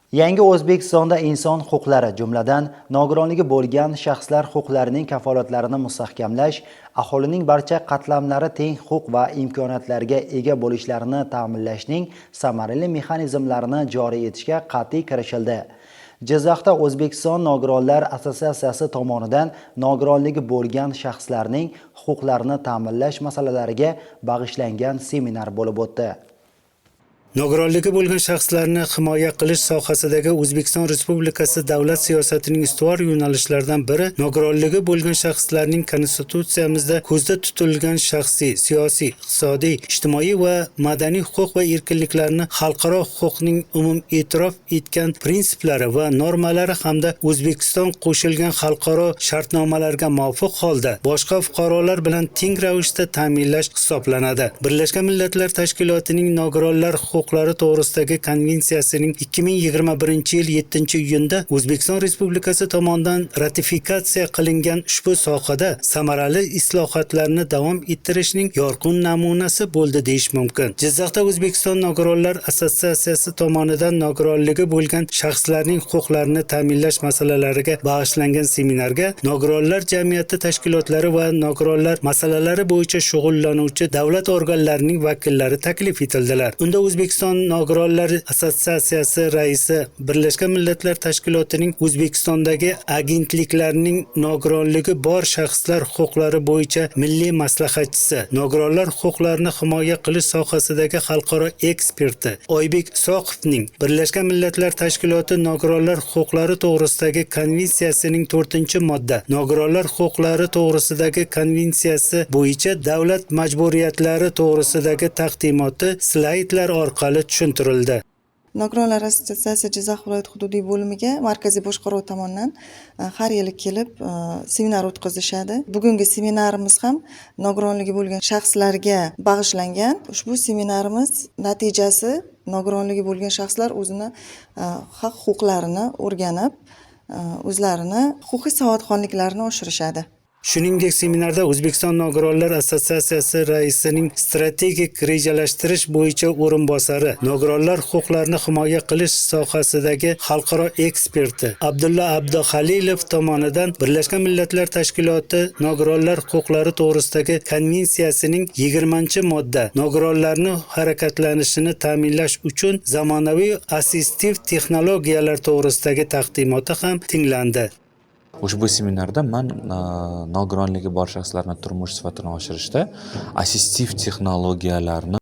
Yangi O'zbekistonda inson huquqlari, jumladan nogironligi bo'lgan shaxslar huquqlarining kafolatlarini mustahkamlash, aholining barcha qatlamlari teng huquq va imkoniyatlarga ega bo'lishlarini ta'minlashning samarali mexanizmlarini joriy etishga qat'iy kirishildi. Jizzaxda O'zbekiston Nogironlar assotsiatsiyasi tomonidan nogironligi bo'lgan shaxslarning huquqlarini ta'minlash masalalariga bag'ishlangan seminar bo'lib o'tdi. Nogironligi bo'lgan shaxslarni himoya qilish sohasidagi O'zbekiston Respublikasi davlat siyosatining ustuvor yo'nalishlaridan biri nogironligi bo'lgan shaxslarning konstitutsiyamizda ko'zda tutilgan shaxsiy, siyosiy, iqtisodiy, ijtimoiy va madaniy huquq va erkinliklarni xalqaro huquqning e'tirof etgan prinsiplari va normalari hamda O'zbekiston qo'shilgan xalqaro shartnomalarga muvofiq holda boshqa fuqarolar bilan teng ravishda ta'minlash hisoblanadi. Birlashgan Millatlar Tashkilotining nogironlar huquqlari to'g'risidagi konvensiyasining 2021-yil 7-iyunda O'zbekiston Respublikasi tomonidan ratifikatsiya qilingan ushbu sohada samarali islohotlarni davom ettirishning yorqin namunasi bo'ldi deyish mumkin. Jizzaxda O'zbekiston Nogironlar assotsiatsiyasi tomonidan nogironligi bo'lgan shaxslarning huquqlarini ta'minlash masalalariga bag'ishlangan seminarga nogironlar jamiyati tashkilotlari va nogironlar masalalari bo'yicha shug'ullanuvchi davlat organlarining vakillari taklif etildilar. Unda O'zbekiston Nogironlar assotsiatsiyasi raisi, Birlashgan Millatlar Tashkilotining O'zbekistondagi agentliklarining nogironligi bor shaxslar huquqlari bo'yicha milliy maslahatchisi, nogironlar huquqlarini himoya qilish sohasidagi xalqaro eksperti Oybek Soqovning Birlashgan Millatlar Tashkiloti nogironlar huquqlari to'g'risidagi konvensiyasining 4-modda nogironlar huquqlari to'g'risidagi konvensiyasi bo'yicha davlat majburiyatlari to'g'risidagi taqdimoti slaydlar orqali tushuntirildi. Nogironlar assotsiatsiyasi Jizzax viloyat hududiy bo'limiga markaziy boshqaruv tomonidan har yili kelib seminar o'tkazishadi. Bugungi seminarimiz ham nogironligi bo'lgan shaxslarga bag'ishlangan. Ushbu seminarimiz natijasi nogironligi bo'lgan shaxslar o'zini haq-huquqlarini o'rganib, o'zlarini huquqiy savodxonliklarini oshirishadi. Shuningdek, seminarda O'zbekiston Nogironlar assotsiatsiyasi raisining strategik rejalashtirish bo'yicha o'rinbosari, nogironlar huquqlarini himoya qilish sohasidagi xalqaro eksperti Abdulla Abduhalilov tomonidan Birlashgan Millatlar Tashkiloti nogironlar huquqlari to'g'risidagi konvensiyasining 20-modda nogironlarning harakatlanishini ta'minlash uchun zamonaviy assistiv texnologiyalar to'g'risidagi taqdimoti ham tinglandi. Ushbu seminarda men nogironligi bor shaxslarning turmush sifatini oshirishda assistiv texnologiyalarni